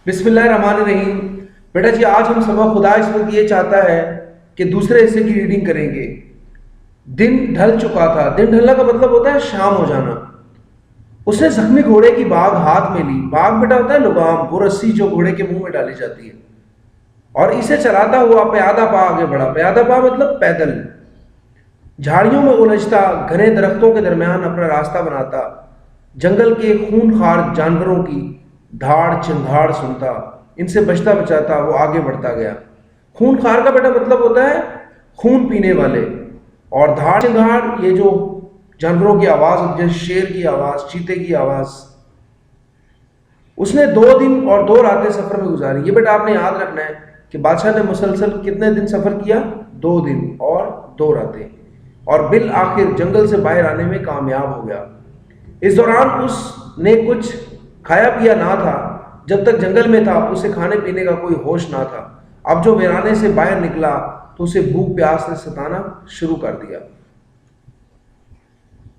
बिस्मिल्लाहिर्रहमानिर्रहीम। बेटा जी, आज हम सबक खुदा इस वक्त ये चाहता है कि दूसरे हिस्से की रीडिंग करेंगे। दिन ढल चुका था। दिन ढलना का मतलब होता है शाम हो जाना। उसने जख्मी घोड़े की बाग हाथ में ली। बाग बेटा होता है लगाम, वो रस्सी जो घोड़े के मुंह में डाली जाती है। और इसे चलाता हुआ प्यादा पा आगे बढ़ा। प्यादा पा मतलब पैदल, झाड़ियों में उलझता, घने दरख्तों के दरमियान अपना रास्ता बनाता, जंगल के खूंखार जानवरों की धाड़ चिंगाड़ सुनता, इनसे बचता बचाता वो आगे बढ़ता गया। खूंखार का बेटा मतलब होता है खून पीने वाले, और धाड़ चिंगाड़ ये जो जानवरों की आवाज़ होती है, जैसे शेर की आवाज़, चीते की आवाज़। उसने 2 दिन और 2 रातें सफ़र में गुजारी। ये बेटा आपने याद रखना है कि बादशाह ने मुसलसल कितने दिन सफ़र किया? 2 दिन और 2 रातें। और बिल आखिर जंगल से बाहर आने में कामयाब हो गया। इस दौरान उसने कुछ खाया पिया ना था। जब तक जंगल में था उसे खाने पीने का कोई होश ना था। अब जो वीराने से बाहर निकला तो उसे भूख प्यास ने सताना शुरू कर दिया।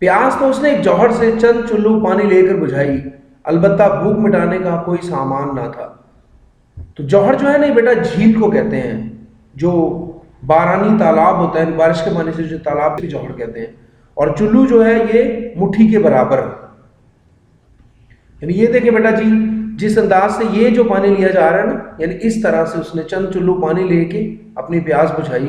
प्यास तो उसने एक जौहर से चंद चुल्लू पानी लेकर बुझाई, अलबत्ता भूख मिटाने का कोई सामान ना था। तो जौहर जो है ना बेटा, झील को कहते हैं, जो बारानी तालाब होता है, बारिश के पानी से जो तालाब भी जौहर कहते हैं। और चुल्लू जो है ये मुट्ठी के बराबर। यानी ये देखिए बेटा जी, जिस अंदाज से ये जो पानी लिया जा रहा है ना, यानी इस तरह से उसने चंद चुल्लू पानी लेके अपनी प्यास बुझाई।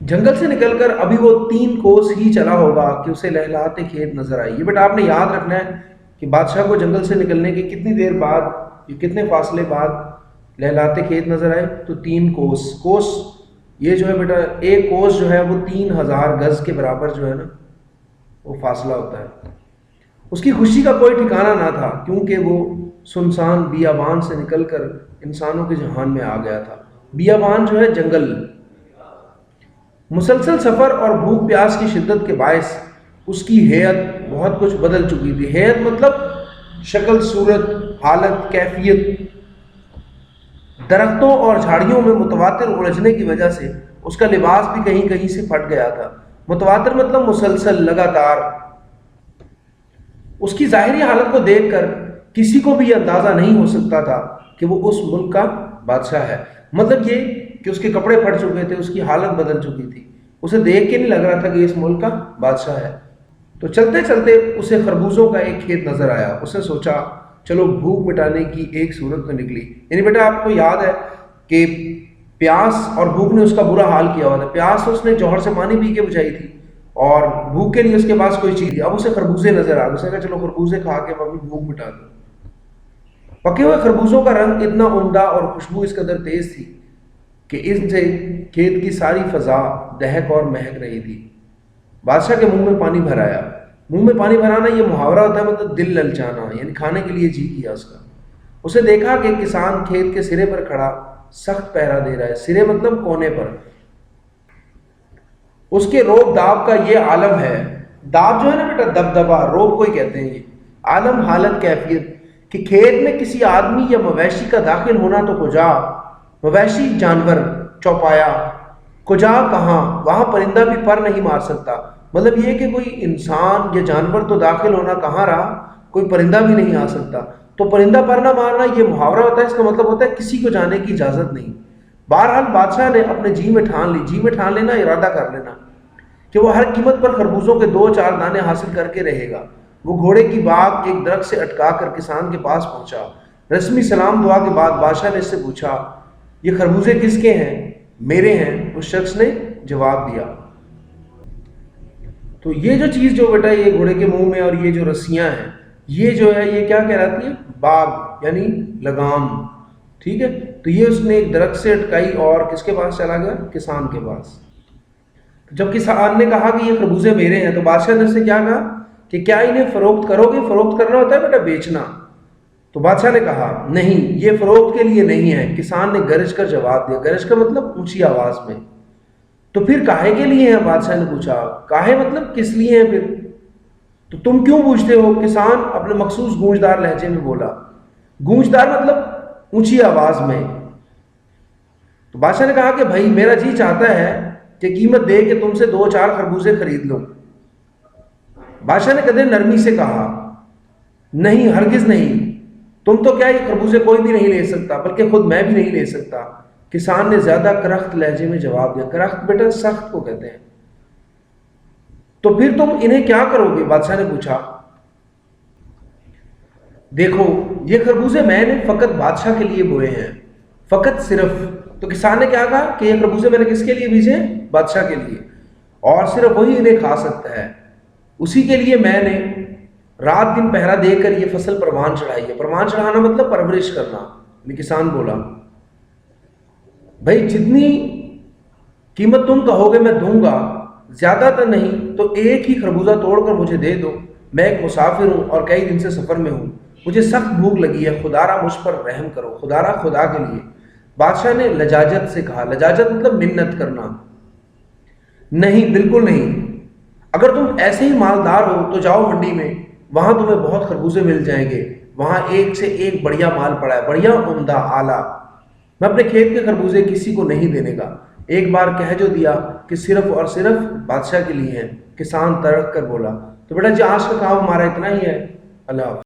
जंगल से निकलकर अभी वो 3 कोस ही चला होगा कि उसे लहलहाते खेत नजर आई। ये बेटा आपने याद रखना है कि बादशाह को जंगल से निकलने के कितनी देर बाद, ये कितने फासले बाद लहलहाते खेत नजर आए? तो 3 कोस। कोस ये जो है बेटा, एक कोस जो है वो 3000 गज के बराबर जो है ना, वो फासला होता है। उसकी खुशी का कोई ठिकाना ना था, क्योंकि वो सुनसान बियाबान से निकलकर इंसानों के जहान में आ गया था। बियाबान जो है जंगल। मुसलसल सफ़र और भूख प्यास की शिद्दत के बायस उसकी हेयत बहुत कुछ बदल चुकी थी। हेयत मतलब शक्ल, सूरत, हालत, कैफियत। दरख्तों और झाड़ियों में मुतवातिर उलझने की वजह से उसका लिबास भी कहीं कहीं से फट गया था। मुतवातिर मतलब मुसलसल, लगातार। उसकी ज़ाहिरी हालत को देखकर किसी को भी यह अंदाज़ा नहीं हो सकता था कि वो उस मुल्क का बादशाह है। मतलब ये कि उसके कपड़े फट चुके थे, उसकी हालत बदल चुकी थी। उसे देख के नहीं लग रहा था कि इस मुल्क का बादशाह है। तो चलते चलते उसे खरबूजों का एक खेत नज़र आया। उसने सोचा चलो भूख मिटाने की एक सूरत तो निकली। यानी बेटा आपको याद है कि प्यास और भूख ने उसका बुरा हाल किया हुआ था। प्यास तो उसने जौहर से पानी पी के बुझाई थी, और भूख के लिए उसके पास कोई चीज़ थी। अब उसे खरबूजे नजर आ गए। उसने कहा चलो खरबूजे खा के मैं अपनी भूख मिटा दूँ। पके हुए खरबूजों का रंग इतना उम्दा और खुशबू इस कदर तेज थी कि इनसे खेत की सारी फजा दहक और महक रही थी। बादशाह के मुंह में पानी भर आया। मुंह में पानी भराना ये मुहावरा होता है, मतलब दिल ललचाना, यानी खाने के लिए जी किया उसका। उसे देखा कि किसान खेत के सिरे पर खड़ा सख्त पहरा दे रहा है। सिरे मतलब कोने पर। उसके रोब दाब का ये आलम है। दाब जो है ना बेटा, दबदबा, रोब को ही कहते हैं ये। आलम, हालत, कैफियत कि खेत में किसी आदमी या मवेशी का दाखिल होना तो कुजा, मवेशी जानवर चौपाया, कुजा कहाँ, वहाँ परिंदा भी पर नहीं मार सकता। मतलब ये कि कोई इंसान या जानवर तो दाखिल होना कहाँ रहा, कोई परिंदा भी नहीं आ सकता। तो परिंदा पर ना मारना ये मुहावरा होता है। इसका मतलब होता है किसी को जाने की इजाज़त नहीं। बहरहाल बादशाह ने अपने जी में ठान ली। जी में ठान लेना, इरादा कर लेना कि वो हर कीमत पर खरबूजों के 2-4 दाने हासिल करके रहेगा। वो घोड़े की बाग एक दरख्त से अटका कर किसान के पास पहुंचा। रस्मी सलाम दुआ के बाद बादशाह ने इससे पूछा, ये खरबूजे किसके हैं? मेरे हैं, उस शख्स ने जवाब दिया। तो ये जो चीज़ जो बेटा ये घोड़े के मुंह में और ये जो रस्सियां हैं, ये जो है ये क्या कहलाती है? बाग, यानी लगाम। ठीक है। तो ये उसने एक दरख्त से अटकाई और किसके पास चला गया? किसान के पास। जब किसान ने कहा कि ये खरबूजे मेरे हैं, तो बादशाह ने उससे क्या कहा कि क्या इन्हें फरोख्त करोगे? फरोख्त करना होता है बेटा बेचना। तो बादशाह ने कहा नहीं, ये फरोख्त के लिए नहीं है। किसान ने गरज कर जवाब दिया। गरज का मतलब ऊंची आवाज में। तो फिर काहे के लिए हैं? बादशाह ने पूछा। काहे मतलब किस लिए हैं फिर? तो तुम क्यों पूछते हो? किसान अपने मखसूस गूंजदार लहजे में बोला। गूंजदार मतलब ऊंची आवाज में। तो बादशाह ने कहा कि भाई मेरा जी चाहता है कि कीमत दे के तुमसे 2-4 खरबूजे खरीद लो। बादशाह ने कदर नरमी से कहा नहीं, हरगिज नहीं। تم تو کیا یہ خربوزے کوئی بھی نہیں لے سکتا، بلکہ خود میں بھی نہیں لے سکتا۔ کسان نے زیادہ کرخت لہجے میں جواب دیا۔ کرخت بیٹا سخت کو کہتے ہیں۔ تو پھر تم انہیں کیا کرو گے؟ بادشاہ نے پوچھا۔ دیکھو یہ خربوزے میں نے فقط بادشاہ کے لیے بوئے ہیں، فقط صرف۔ تو کسان نے کیا کہا کہ یہ خربوزے میں نے کس کے لیے بیجے؟ بادشاہ کے لیے، اور صرف وہی انہیں کھا سکتا ہے۔ اسی کے لیے میں نے رات دن پہرا دے کر یہ فصل پروان چڑھائی ہے۔ پروان چڑھانا مطلب پرورش کرنا۔ کسان بولا بھائی جتنی قیمت تم کہو گے میں دوں گا، زیادہ تر نہیں تو ایک ہی خربوزہ توڑ کر مجھے دے دو، میں ایک مسافر ہوں اور کئی دن سے سفر میں ہوں، مجھے سخت بھوک لگی ہے، خدا را مجھ پر رحم کرو، خدا را خدا کے لیے۔ بادشاہ نے لجاجت سے کہا، لجاجت مطلب منت کرنا، نہیں بالکل نہیں، اگر تم ایسے ہی مالدار ہو تو جاؤ منڈی میں، وہاں تمہیں بہت خربوزے مل جائیں گے، وہاں ایک سے ایک بڑھیا مال پڑا ہے، بڑھیا عمدہ اعلیٰ۔ میں اپنے کھیت کے خربوزے کسی کو نہیں دینے کا۔ ایک بار کہہ جو دیا کہ صرف اور صرف بادشاہ کے لیے ہیں۔ کسان تڑپ کر بولا تو بیٹا جی آج کا کام ہمارا اتنا ہی ہے، اللہ حافظ۔